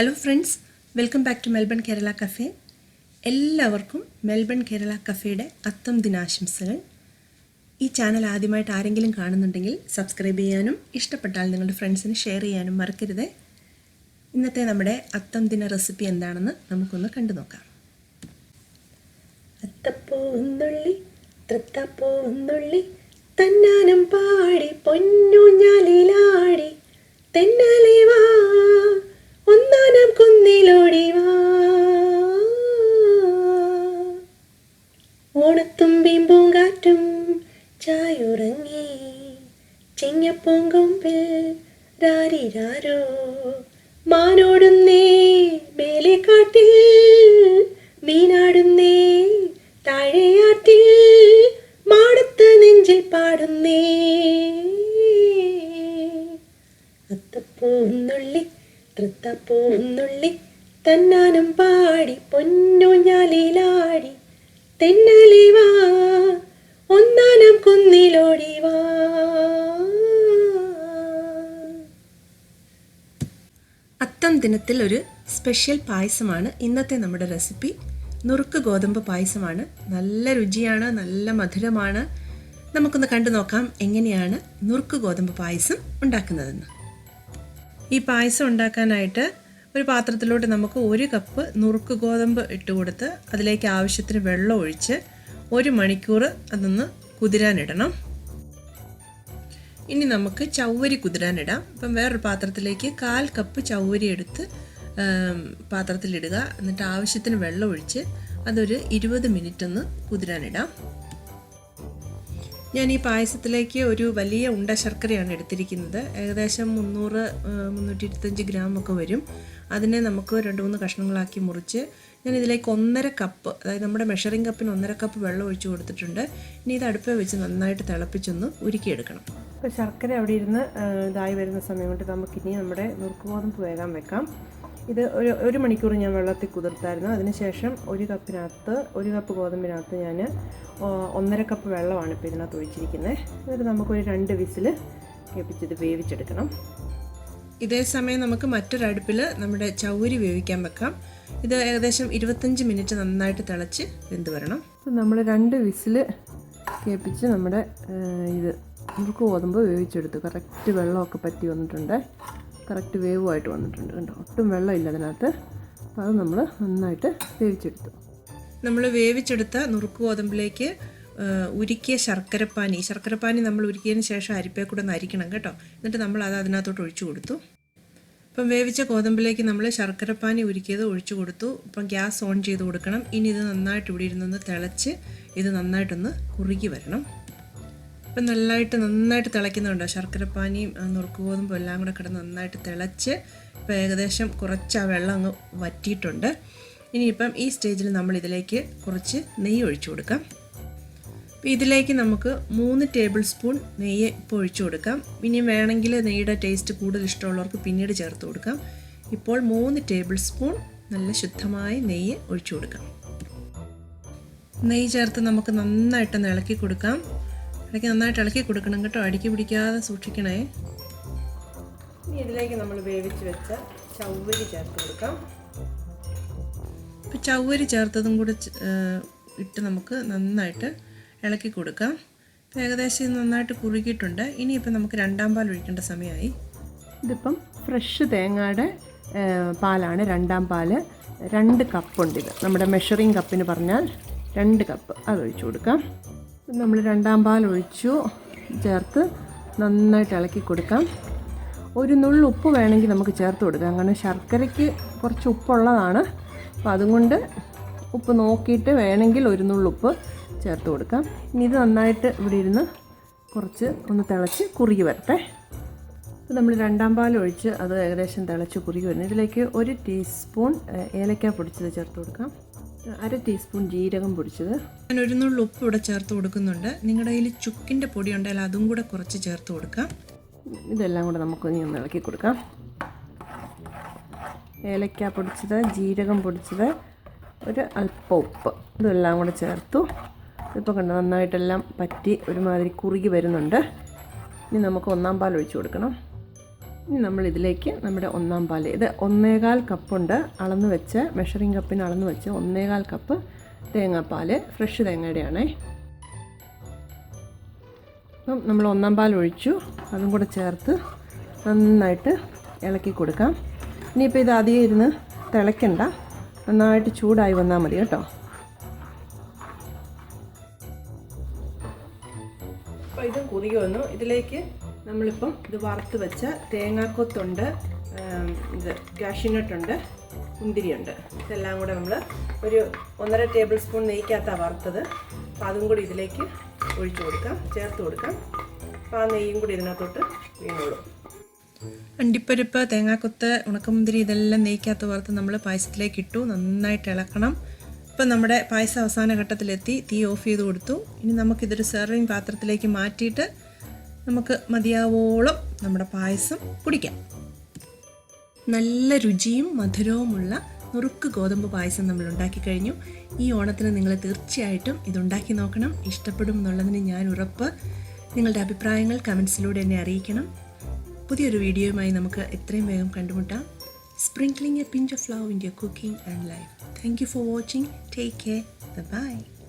Hello friends, welcome back to Melbourne Kerala cafe. എല്ലാവർക്കും Melbourne Kerala കഫേയുടെ അത്തം ദിനാശംസകൾ. ഈ ചാനൽ ആദ്യമായിട്ട് ആരെങ്കിലും കാണുന്നുണ്ടെങ്കിൽ സബ്സ്ക്രൈബ് ചെയ്യാനും ഇഷ്ടപ്പെട്ടാൽ നിങ്ങളുടെ ഫ്രണ്ട്സിന് ഷെയർ ചെയ്യാനും മറക്കരുത്. ഇന്നത്തെ നമ്മുടെ അത്തം ദിന റെസിപ്പി എന്താണെന്ന് നമുക്കൊന്ന് കണ്ടു നോക്കാം. അത്തപ്പൂന്നുള്ളി തൃത്തപ്പൂന്നുള്ളി തന്നാനം പാടി പൊന്നൂഞ്ഞാലിലാടി തെന്നാലേ വാ ഒന്നാനം കുന്നിലോടി വാ ഓണത്തുമ്പിയും പൂങ്കാറ്റും ചായുറങ്ങി ചിങ്ങപ്പൂങ്കൊമ്പിൽ രാരിരാരോ മാനോടുന്നേ മേലെ കാട്ടിൽ മീനാടുന്നേ താഴെയാറ്റിൽ മാടത്ത് നെഞ്ചിൽ പാടുന്നേ അത്തപ്പൂന്നുള്ളി തൃത്തപ്പൂന്നുള്ളി തന്നാനം പാടി പൊന്നൂഞ്ഞാലിലാടി തെന്നലി വാ ഒന്നാനം കുന്നിലോടി വാ. അത്തം ദിനത്തിൽ ഒരു സ്പെഷ്യൽ പായസമാണ് ഇന്നത്തെ നമ്മുടെ റെസിപ്പി. നുറുക്ക് ഗോതമ്പ് പായസമാണ്. നല്ല രുചിയാണ്, നല്ല മധുരമാണ്. നമുക്കൊന്ന് കണ്ടു നോക്കാം എങ്ങനെയാണ് നുറുക്ക് ഗോതമ്പ് പായസം ഉണ്ടാക്കുന്നതെന്ന്. ഈ പായസം ഉണ്ടാക്കാനായിട്ട് ഒരു പാത്രത്തിലോട്ട് നമുക്ക് 1 കപ്പ് നുറുക്ക് ഗോതമ്പ് ഇട്ട് കൊടുത്ത് അതിലേക്ക് ആവശ്യത്തിന് വെള്ളം ഒഴിച്ച് 1 മണിക്കൂർ അതൊന്ന് കുതിരാനിടണം. ഇനി നമുക്ക് ചവ്വരി കുതിരാനിടാം. അപ്പം വേറൊരു പാത്രത്തിലേക്ക് 1/4 കപ്പ് ചവ്വരി എടുത്ത് പാത്രത്തിലിടുക. എന്നിട്ട് ആവശ്യത്തിന് വെള്ളം ഒഴിച്ച് അതൊരു 20 മിനിറ്റ് ഒന്ന് കുതിരാനിടാം. ഞാൻ ഈ പായസത്തിലേക്ക് ഒരു വലിയ ഉണ്ട ശർക്കരയാണ് എടുത്തിരിക്കുന്നത്. ഏകദേശം 300-325 ഗ്രാം ഒക്കെ വരും. അതിനെ നമുക്ക് 2-3 കഷ്ണങ്ങളാക്കി മുറിച്ച് ഞാൻ ഇതിലേക്ക് 1.5 കപ്പ്, അതായത് നമ്മുടെ മെഷറിംഗ് കപ്പിന് 1.5 കപ്പ് വെള്ളം ഒഴിച്ച് കൊടുത്തിട്ടുണ്ട്. ഇനി ഇത് അടുപ്പിൽ വെച്ച് നന്നായിട്ട് തിളപ്പിച്ചൊന്ന് ഉരുക്കിയെടുക്കണം. ഇപ്പോൾ ശർക്കര അവിടെ ഇരുന്ന് ഇതായി വരുന്ന സമയം കൊണ്ട് നമുക്കിനി നമ്മുടെ നുറുക്ക് ഗോതമ്പ് വേകാൻ വെക്കാം. ഇത് ഒരു മണിക്കൂർ ഞാൻ വെള്ളത്തിൽ കുതിർത്തായിരുന്നു. അതിനുശേഷം 1 കപ്പ് ഗോതമ്പിനകത്ത് ഞാൻ 1.5 കപ്പ് വെള്ളമാണ് ഇപ്പോൾ ഇതിനകത്ത് ഒഴിച്ചിരിക്കുന്നത്. എന്നിട്ട് നമുക്കൊരു 2 വിസിൽ കേൾപ്പിച്ചിത് വേവിച്ചെടുക്കണം. ഇതേ സമയം നമുക്ക് മറ്റൊരടുപ്പിൽ നമ്മുടെ ചവ്വരി വേവിക്കാൻ വെക്കാം. ഇത് ഏകദേശം 25 മിനിറ്റ് നന്നായിട്ട് തിളച്ച് വെന്ത് വരണം. നമ്മൾ 2 വിസിൽ കേൾപ്പിച്ച് നമ്മുടെ ഇത് നുറുക്ക് ഗോതമ്പ് വേവിച്ചെടുത്തു. കറക്റ്റ് വെള്ളമൊക്കെ പറ്റി വന്നിട്ടുണ്ട്, കറക്റ്റ് വേവുമായിട്ട് വന്നിട്ടുണ്ട്. കണ്ടോ, ഒട്ടും വെള്ളമില്ല അതിനകത്ത്. അപ്പോൾ അത് നമ്മൾ നന്നായിട്ട് വേവിച്ചെടുത്തു. നമ്മൾ വേവിച്ചെടുത്ത നുറുക്ക് ഗോതമ്പിലേക്ക് ഉരുക്കിയ ശർക്കരപ്പാനി നമ്മൾ ഉരുക്കിയതിന് ശേഷം അരിപ്പേ കൂടെ ഒന്ന് അരിക്കണം കേട്ടോ. എന്നിട്ട് നമ്മൾ അത് അതിനകത്തോട്ട് ഒഴിച്ചു കൊടുത്തു. ഇപ്പം വേവിച്ച ഗോതമ്പിലേക്ക് നമ്മൾ ശർക്കരപ്പാനി ഉരുക്കിയത് ഒഴിച്ചു കൊടുത്തു. ഇപ്പം ഗ്യാസ് ഓൺ ചെയ്ത് കൊടുക്കണം. ഇനി ഇത് നന്നായിട്ട് ഇവിടെ ഇരുന്നൊന്ന് തിളച്ച് ഇത് നന്നായിട്ടൊന്ന് കുറുകി വരണം. ഇപ്പം നന്നായിട്ട് തിളയ്ക്കുന്നുണ്ടോ? ശർക്കരപ്പാനിയും നുറുക്ക് ഗോതമ്പും എല്ലാം കൂടെ കിടന്ന് നന്നായിട്ട് തിളച്ച് ഇപ്പോൾ ഏകദേശം കുറച്ച് ആ വെള്ളം അങ്ങ് വറ്റിയിട്ടുണ്ട്. ഇനിയിപ്പം ഈ സ്റ്റേജിൽ നമ്മൾ ഇതിലേക്ക് കുറച്ച് നെയ്യ് ഒഴിച്ചു കൊടുക്കാം. അപ്പോൾ ഇതിലേക്ക് നമുക്ക് 3 ടേബിൾ സ്പൂൺ നെയ്യ് ഇപ്പോൾ ഒഴിച്ചു കൊടുക്കാം. ഇനി വേണമെങ്കിൽ നെയ്യുടെ ടേസ്റ്റ് കൂടുതൽ ഇഷ്ടമുള്ളവർക്ക് പിന്നീട് ചേർത്ത് കൊടുക്കാം. ഇപ്പോൾ 3 ടേബിൾ സ്പൂൺ നല്ല ശുദ്ധമായ നെയ്യ് ഒഴിച്ചു കൊടുക്കാം. നെയ്യ് ചേർത്ത് നമുക്ക് നന്നായിട്ടൊന്ന് ഇളക്കി കൊടുക്കാം. നന്നായിട്ട് ഇളക്കി കൊടുക്കണം കേട്ടോ, അടുക്കി പിടിക്കാതെ സൂക്ഷിക്കണേ. ഇനി ഇതിലേക്ക് നമ്മൾ വേവിച്ച് വെച്ച ചവ്വരി ചേർത്ത് കൊടുക്കാം. ഇപ്പോൾ ചവ്വരി ചേർത്തതും കൂടെ ഇട്ട് നമുക്ക് നന്നായിട്ട് ഇളക്കി കൊടുക്കാം. ഏകദേശം ഇത് നന്നായിട്ട് കുറുകിയിട്ടുണ്ട്. ഇനിയിപ്പോൾ നമുക്ക് 2ാം പാൽ ഒഴിക്കേണ്ട സമയമായി. ഇതിപ്പം ഫ്രഷ് തേങ്ങയുടെ പാലാണ്, 2ാം പാൽ. 2 കപ്പുണ്ട്. ഇത് നമ്മുടെ മെഷറിംഗ് കപ്പിന് പറഞ്ഞാൽ 2 കപ്പ് അതൊഴിച്ചു കൊടുക്കാം. നമ്മൾ 2ാം പാൽ ഒഴിച്ചു ചേർത്ത് നന്നായിട്ട് ഇളക്കി കൊടുക്കാം. ഒരു നുള്ളു ഉപ്പ് വേണമെങ്കിൽ നമുക്ക് ചേർത്ത് കൊടുക്കാം, കാരണം ശർക്കരയ്ക്ക് കുറച്ച് ഉപ്പുള്ളതാണ്. അപ്പോൾ അതുകൊണ്ട് ഉപ്പ് നോക്കിയിട്ട് വേണമെങ്കിൽ ഒരു നുള്ളുപ്പ് ചേർത്ത് കൊടുക്കാം. ഇനി ഇത് നന്നായിട്ട് ഇവിടെ ഇരുന്ന് കുറച്ച് ഒന്ന് തിളച്ച് കുറുകി വരട്ടെ. അപ്പോൾ നമ്മൾ 2ാം പാൽ ഒഴിച്ച് അത് ഏകദേശം തിളച്ച് കുറുകി വരുന്നത്. ഇതിലേക്ക് 1 ടീസ്പൂൺ ഏലക്ക പൊടിച്ചത് ചേർത്ത് കൊടുക്കാം. 1/2 ടീസ്പൂൺ ജീരകം പൊടിച്ചത്. ഞാൻ 1 നുള്ളു ഉപ്പ് ഇവിടെ ചേർത്ത് കൊടുക്കുന്നുണ്ട്. നിങ്ങളുടെ കയ്യിൽ ചുക്കിൻ്റെ പൊടി ഉണ്ടെങ്കിൽ അതും കൂടെ കുറച്ച് ചേർത്ത് കൊടുക്കാം. ഇതെല്ലാം കൂടെ നമുക്കൊന്ന് ഇളക്കി കൊടുക്കാം. ഏലക്ക പൊടിച്ചത്, ജീരകം പൊടിച്ചത്, ഒരു അല്പം ഉപ്പ്, ഇതെല്ലാം കൂടെ ചേർത്തു. ഇപ്പോൾ കണ്ട് നന്നായിട്ടെല്ലാം പറ്റി ഒരുമാതിരി കുറുകി വരുന്നുണ്ട്. ഇനി നമുക്ക് 1ാം പാൽ ഒഴിച്ചു കൊടുക്കണം. ഇനി നമ്മൾ ഇതിലേക്ക് നമ്മുടെ ഒന്നാം പാൽ, ഇത് 1.25 കപ്പുണ്ട്, അളന്ന് വെച്ച് മെഷറിംഗ് കപ്പിന് അളന്ന് വെച്ച് 1.25 കപ്പ് തേങ്ങാപ്പാൽ, ഫ്രഷ് തേങ്ങയുടെയാണേ. അപ്പം നമ്മൾ ഒന്നാം പാൽ ഒഴിച്ചു, അതും കൂടെ ചേർത്ത് നന്നായിട്ട് ഇളക്കി കൊടുക്കാം. ഇനിയിപ്പോൾ ഇത് അധികം ഇരുന്ന് തിളയ്ക്കണ്ട, നന്നായിട്ട് ചൂടായി വന്നാൽ മതി കേട്ടോ. അപ്പോൾ ഇത് കുറുകി വന്നു. ഇതിലേക്ക് നമ്മളിപ്പം ഇത് വറുത്ത് വെച്ച തേങ്ങാക്കൊത്തുണ്ട്, ഇത് കാഷ്യൂനട്ടുണ്ട്, മുന്തിരിയുണ്ട്. ഇതെല്ലാം കൂടെ നമ്മൾ ഒരു 1.5 ടേബിൾ സ്പൂൺ നെയ്ക്കകത്താണ് വറുത്തത്. അപ്പോൾ അതും കൂടി ഇതിലേക്ക് ഒഴിച്ചു കൊടുക്കാം, ചേർത്ത് കൊടുക്കാം. അപ്പോൾ ആ നെയ്യും കൂടി ഇതിനകത്തോട്ട് വീണോളും. അണ്ടിപ്പരിപ്പ്, തേങ്ങാക്കൊത്ത്, ഉണക്കമുന്തിരി ഇതെല്ലാം നെയ്ക്കകത്ത് വറുത്ത് നമ്മൾ പായസത്തിലേക്ക് ഇട്ടു. നന്നായിട്ട് ഇളക്കണം. ഇപ്പം നമ്മുടെ പായസം അവസാന ഘട്ടത്തിലെത്തി. തീ ഓഫ് ചെയ്ത് കൊടുത്തു. ഇനി നമുക്കിതൊരു സെർവിങ് പാത്രത്തിലേക്ക് മാറ്റിയിട്ട് നമുക്ക് മതിയാവോളം നമ്മുടെ പായസം കുടിക്കാം. നല്ല രുചിയും മധുരവുമുള്ള നുറുക്ക് ഗോതമ്പ് പായസം നമ്മൾ ഉണ്ടാക്കി കഴിഞ്ഞു. ഈ ഓണത്തിന് നിങ്ങൾ തീർച്ചയായിട്ടും ഇതുണ്ടാക്കി നോക്കണം. ഇഷ്ടപ്പെടും എന്നുള്ളതിന് ഞാൻ ഉറപ്പ്. നിങ്ങളുടെ അഭിപ്രായങ്ങൾ കമൻസിലൂടെ എന്നെ അറിയിക്കണം. പുതിയൊരു വീഡിയോയുമായി നമുക്ക് എത്രയും വേഗം കണ്ടുമുട്ടാം. Sprinkling a pinch of love in your cooking and life. Thank you for watching. Take care. Bye-bye.